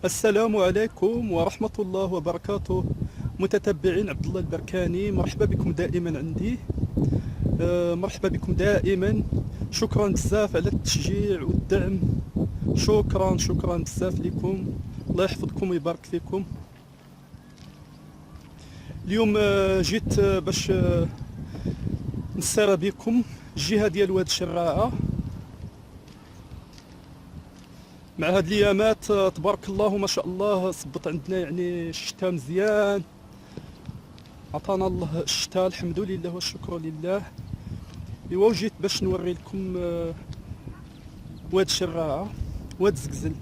السلام عليكم ورحمة الله وبركاته. متتبعين عبد الله البركاني، مرحبا بكم دائما عندي. مرحبا بكم دائما. شكرا بزاف على التشجيع والدعم. شكرا بزاف لكم. الله يحفظكم ويبارك فيكم. اليوم جيت باش نسير بكم الجهة ديال واد الشراعة. مع هاد الايامات تبارك الله ما شاء الله صبط عندنا يعني الشتاء مزيان. عطانا الله الشتاء الحمد لله والشكر لله. ايوا جيت باش نوري لكم واد الشراعة، واد زقزل.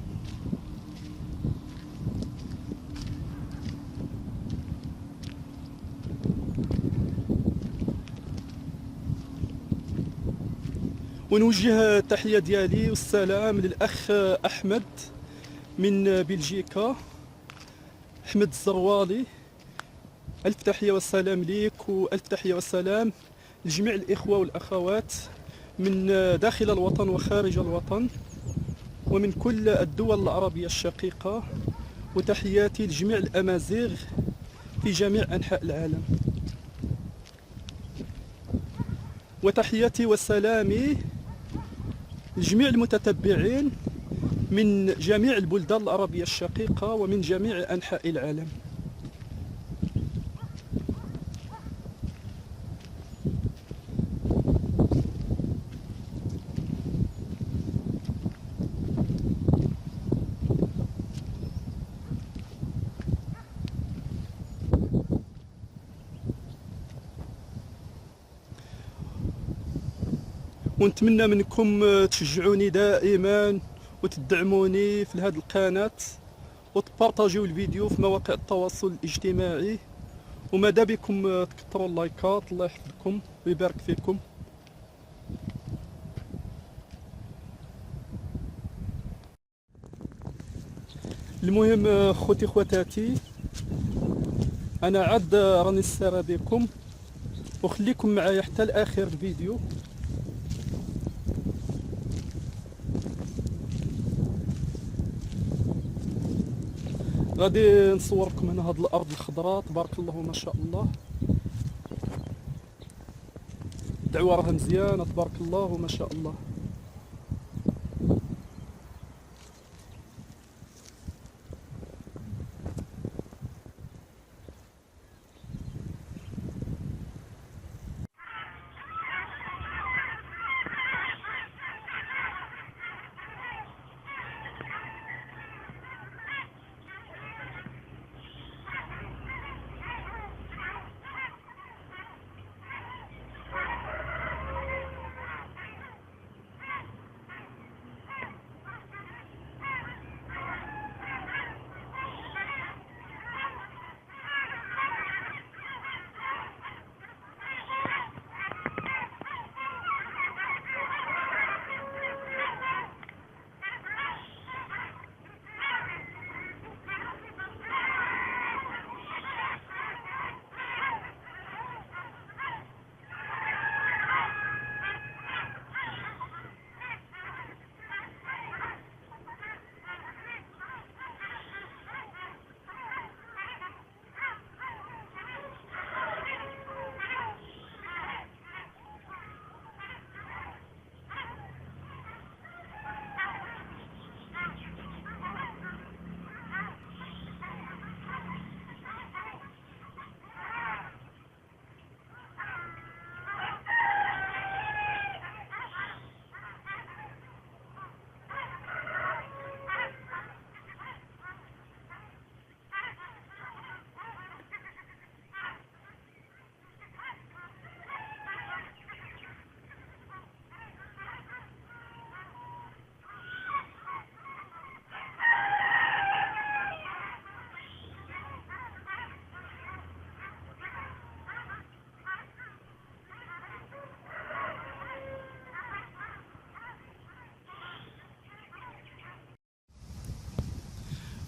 ونوجه التحية ديالي والسلام للأخ أحمد من بلجيكا، أحمد الزروالي. ألف تحية والسلام ليك، وألف تحية والسلام لجميع الإخوة والأخوات من داخل الوطن وخارج الوطن ومن كل الدول العربية الشقيقة. وتحياتي لجميع الأمازيغ في جميع أنحاء العالم. وتحياتي وسلامي لجميع المتتبعين من جميع البلدان العربية الشقيقة ومن جميع أنحاء العالم. ونتمنى منكم تشجعوني دائما وتدعموني في هذه القناة وتبارطاجيو الفيديو في مواقع التواصل الاجتماعي. وماذا بكم تكثروا اللايكات. الله يحفظكم ويبارك فيكم. المهم خوتي خواتاتي، انا عاد راني سارة بكم وخليكم معايا حتى لاخر الفيديو. غادي نصوركم هنا هاد الارض الخضراء تبارك الله ما شاء الله. الدعوة راها مزيانة تبارك الله ما شاء الله.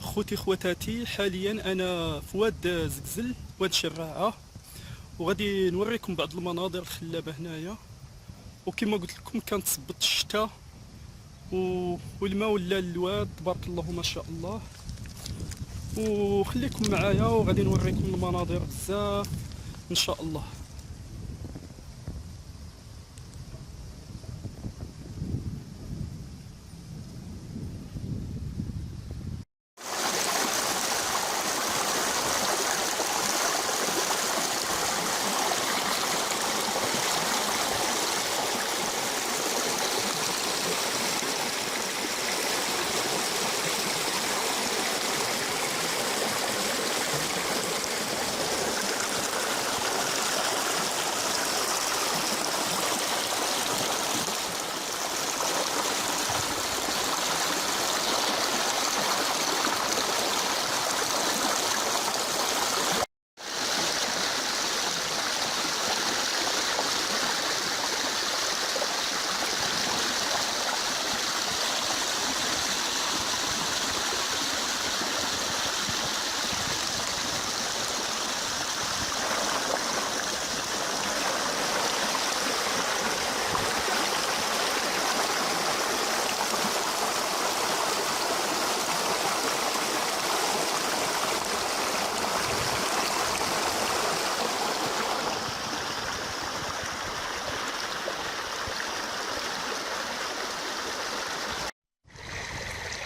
خوتي خواتاتي، حاليا انا في واد زقزل، واد شراعة، وغادي نوريكم بعض المناظر الخلابة هنايا. وكما قلت لكم كانت صبت الشتاء والماء ولا الواد تبارك الله ما شاء الله. وخليكم معايا وغادي نوريكم المناظر بزاف ان شاء الله.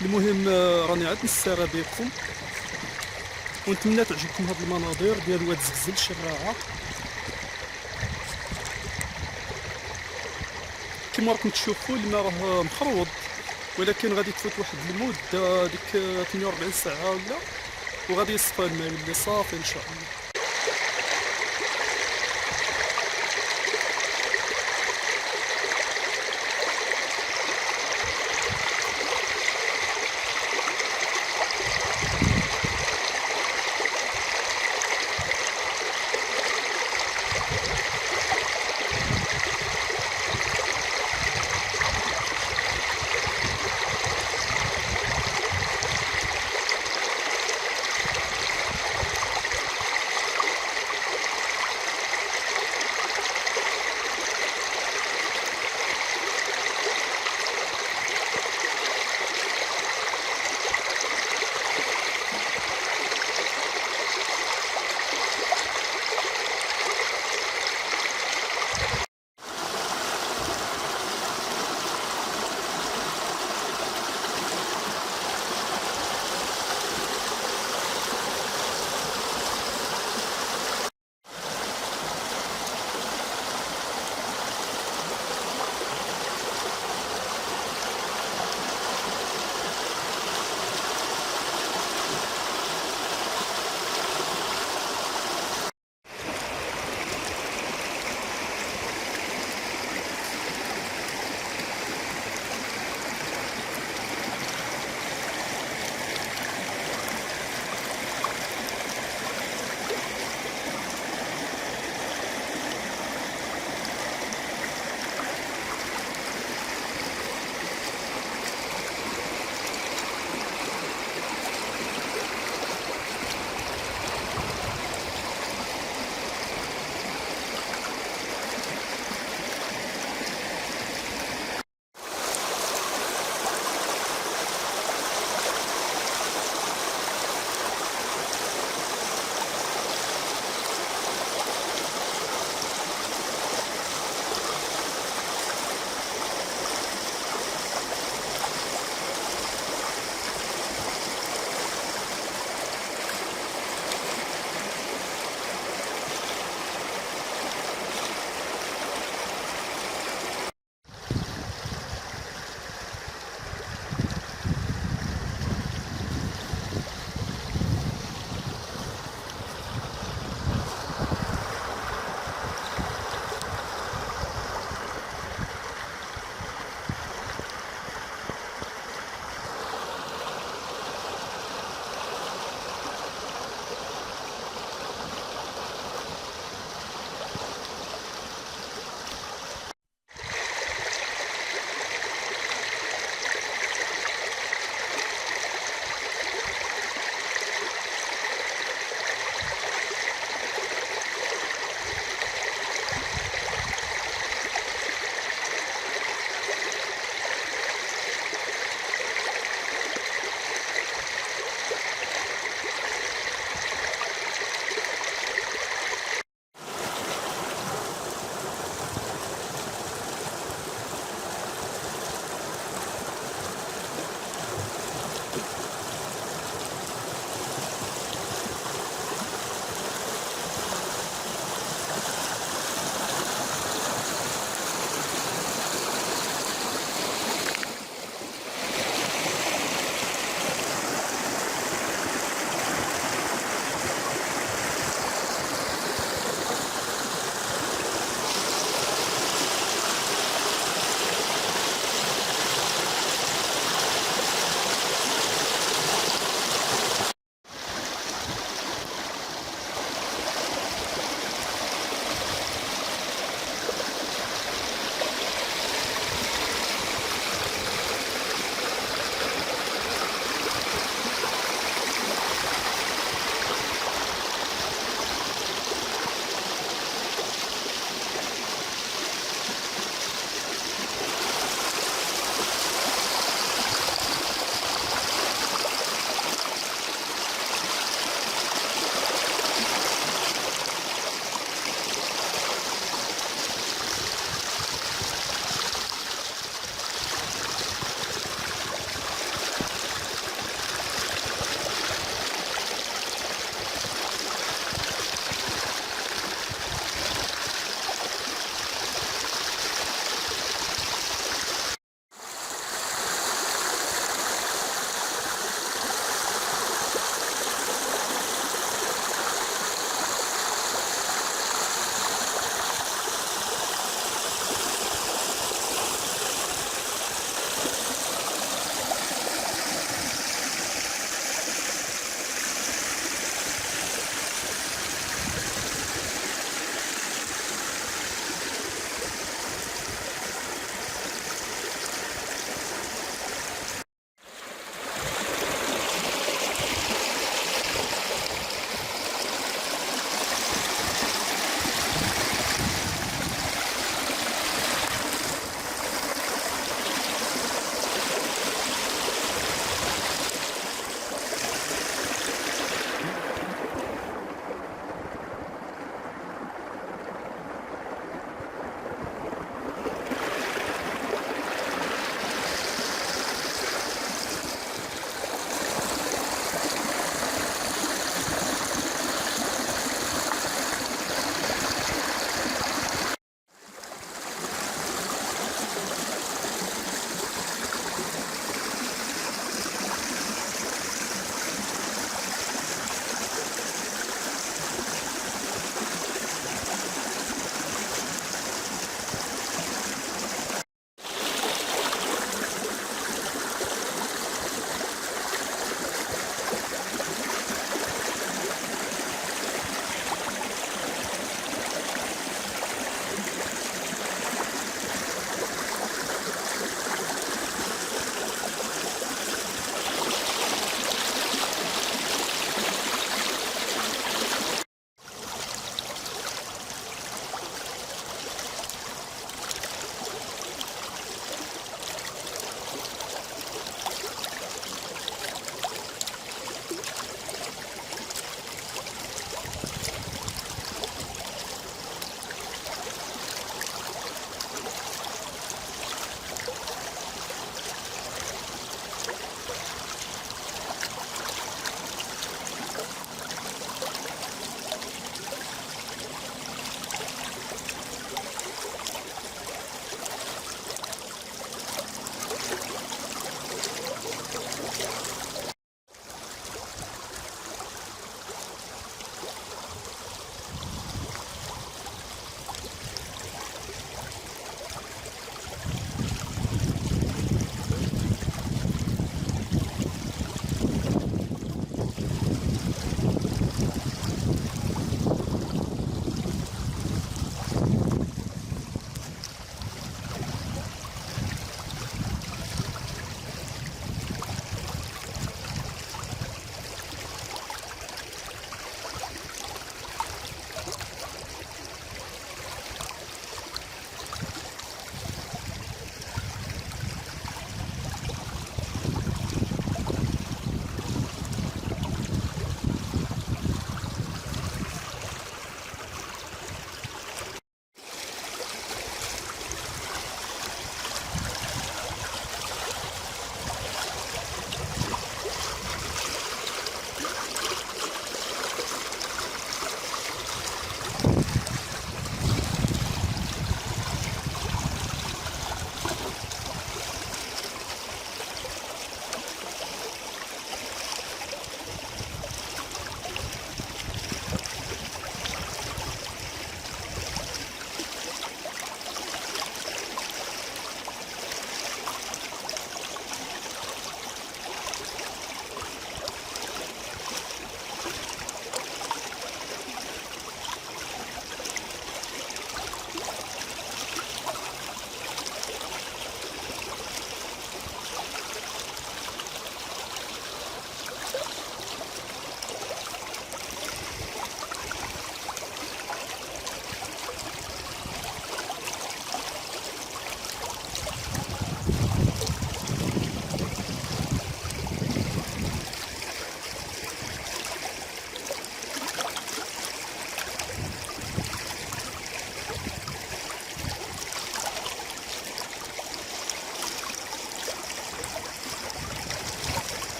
المهم راني عاد نسارى بكم ونتمنى تعجبكم هاد المناظر ديال واد زكزل شراعه. كما راكم تشوفوا الماء راه مخروض، ولكن غادي تفوت واحد المده ديك 48 ساعه ولا وغادي يصفى الماء يولي صافي ان شاء الله.